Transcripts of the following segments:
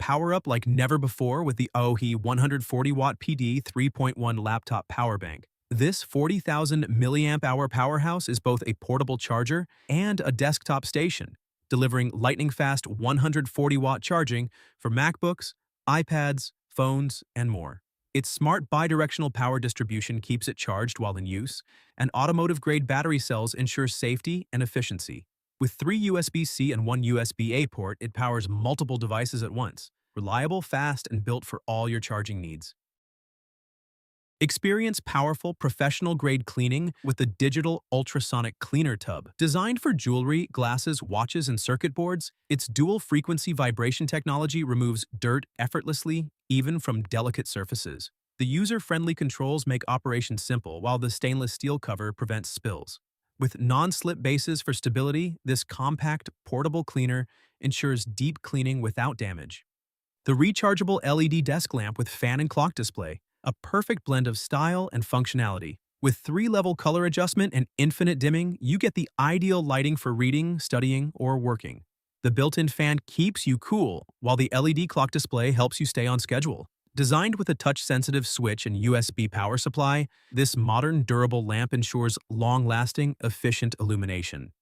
Power up like never before with the AOHI 140-watt PD 3.1 laptop power bank. This 40,000 milliamp hour powerhouse is both a portable charger and a desktop station, delivering lightning-fast 140-watt charging for MacBooks, iPads, phones, and more. Its smart bidirectional power distribution keeps it charged while in use, and automotive-grade battery cells ensure safety and efficiency. With 3 USB-C and 1 USB-A port, it powers multiple devices at once. Reliable, fast, and built for all your charging needs. Experience powerful, professional-grade cleaning with the digital ultrasonic cleaner tub. Designed for jewelry, glasses, watches, and circuit boards, its dual-frequency vibration technology removes dirt effortlessly, even from delicate surfaces. The user-friendly controls make operation simple, while the stainless steel cover prevents spills. With non-slip bases for stability, this compact, portable cleaner ensures deep cleaning without damage. The rechargeable LED desk lamp with fan and clock display, a perfect blend of style and functionality. With 3-level color adjustment and infinite dimming, you get the ideal lighting for reading, studying, or working. The built-in fan keeps you cool, while the LED clock display helps you stay on schedule. Designed with a touch-sensitive switch and USB power supply, this modern, durable lamp ensures long-lasting, efficient illumination.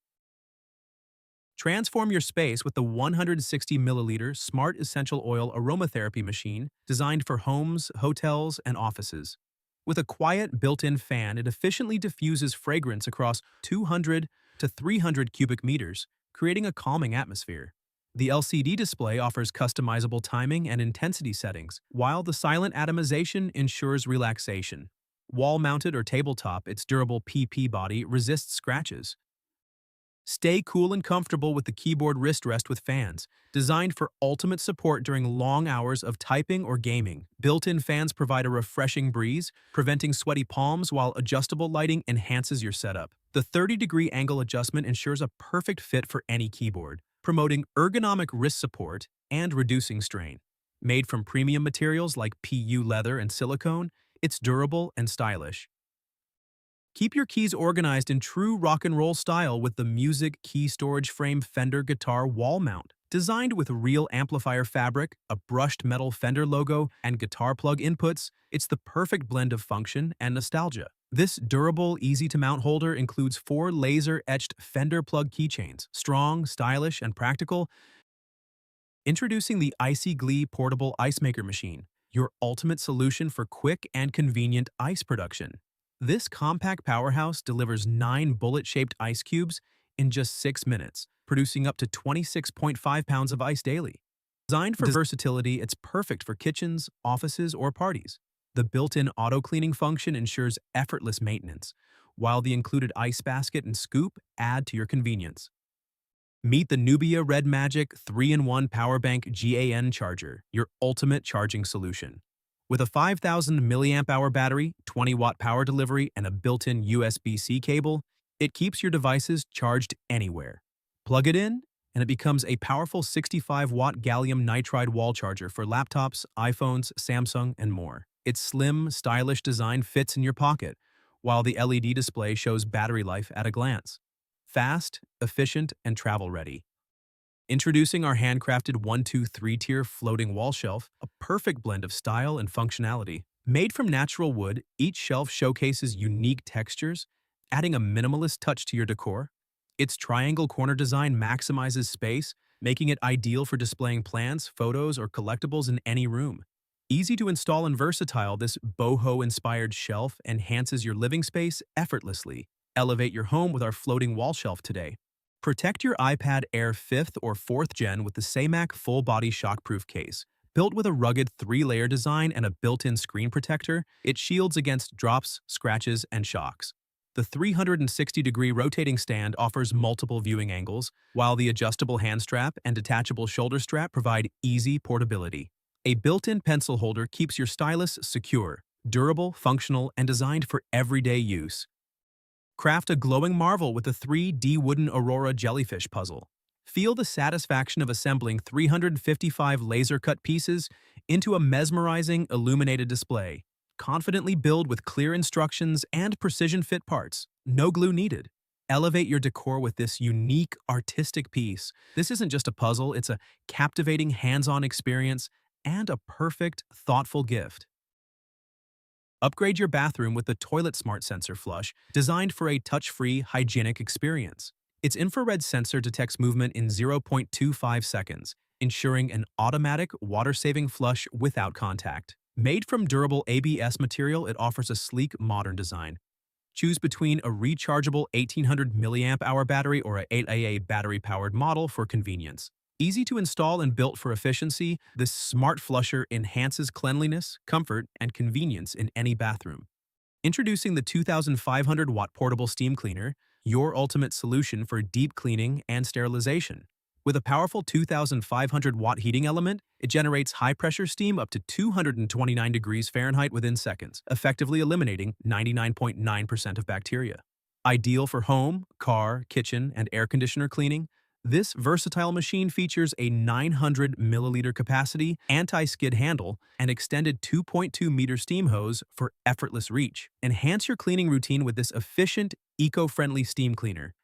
Transform your space with the 160 milliliter Smart Essential Oil Aromatherapy Machine designed for homes, hotels, and offices. With a quiet built-in fan, it efficiently diffuses fragrance across 200 to 300 cubic meters, creating a calming atmosphere. The LCD display offers customizable timing and intensity settings, while the silent atomization ensures relaxation. Wall-mounted or tabletop, its durable PP body resists scratches. Stay cool and comfortable with the keyboard wrist rest with fans, designed for ultimate support during long hours of typing or gaming. Built-in fans provide a refreshing breeze, preventing sweaty palms, while adjustable lighting enhances your setup. The 30-degree angle adjustment ensures a perfect fit for any keyboard, promoting ergonomic wrist support and reducing strain. Made from premium materials like PU leather and silicone, it's durable and stylish. Keep your keys organized in true rock and roll style with the Music Key Storage Frame Fender Guitar Wall Mount. Designed with real amplifier fabric, a brushed metal Fender logo, and guitar plug inputs, it's the perfect blend of function and nostalgia. This durable, easy-to-mount holder includes 4 laser-etched Fender plug keychains, strong, stylish, and practical. Introducing the Icy Glee Portable Ice Maker Machine, your ultimate solution for quick and convenient ice production. This compact powerhouse delivers 9 bullet-shaped ice cubes in just 6 minutes, producing up to 26.5 pounds of ice daily. Designed for versatility, it's perfect for kitchens, offices, or parties. The built-in auto-cleaning function ensures effortless maintenance, while the included ice basket and scoop add to your convenience. Meet the Nubia RedMagic 3-in-1 Powerbank GAN charger, your ultimate charging solution. With a 5,000 milliamp hour battery, 20-watt power delivery, and a built-in USB-C cable, it keeps your devices charged anywhere. Plug it in, and it becomes a powerful 65-watt gallium nitride wall charger for laptops, iPhones, Samsung, and more. Its slim, stylish design fits in your pocket, while the LED display shows battery life at a glance. Fast, efficient, and travel-ready. Introducing our handcrafted 1-2-3-tier floating wall shelf, a perfect blend of style and functionality. Made from natural wood, each shelf showcases unique textures, adding a minimalist touch to your decor. Its triangle corner design maximizes space, making it ideal for displaying plants, photos, or collectibles in any room. Easy to install and versatile, this boho-inspired shelf enhances your living space effortlessly. Elevate your home with our floating wall shelf today. Protect your iPad Air 5th or 4th Gen with the SEYMAC full-body shockproof case. Built with a rugged 3-layer design and a built-in screen protector, it shields against drops, scratches, and shocks. The 360-degree rotating stand offers multiple viewing angles, while the adjustable hand strap and detachable shoulder strap provide easy portability. A built-in pencil holder keeps your stylus secure, durable, functional, and designed for everyday use. Craft a glowing marvel with the 3D Wooden Aurora Jellyfish puzzle. Feel the satisfaction of assembling 355 laser-cut pieces into a mesmerizing, illuminated display. Confidently build with clear instructions and precision-fit parts. No glue needed. Elevate your decor with this unique, artistic piece. This isn't just a puzzle, it's a captivating hands-on experience and a perfect, thoughtful gift. Upgrade your bathroom with the Toilet Smart Sensor Flush, designed for a touch-free, hygienic experience. Its infrared sensor detects movement in 0.25 seconds, ensuring an automatic, water-saving flush without contact. Made from durable ABS material, it offers a sleek, modern design. Choose between a rechargeable 1800 mAh battery or a 8AA battery-powered model for convenience. Easy to install and built for efficiency, this smart flusher enhances cleanliness, comfort, and convenience in any bathroom. Introducing the 2,500-watt portable steam cleaner, your ultimate solution for deep cleaning and sterilization. With a powerful 2,500-watt heating element, it generates high-pressure steam up to 229 degrees Fahrenheit within seconds, effectively eliminating 99.9% of bacteria. Ideal for home, car, kitchen, and air conditioner cleaning, this versatile machine features a 900 milliliter capacity, anti-skid handle, and extended 2.2-meter steam hose for effortless reach. Enhance your cleaning routine with this efficient, eco-friendly steam cleaner.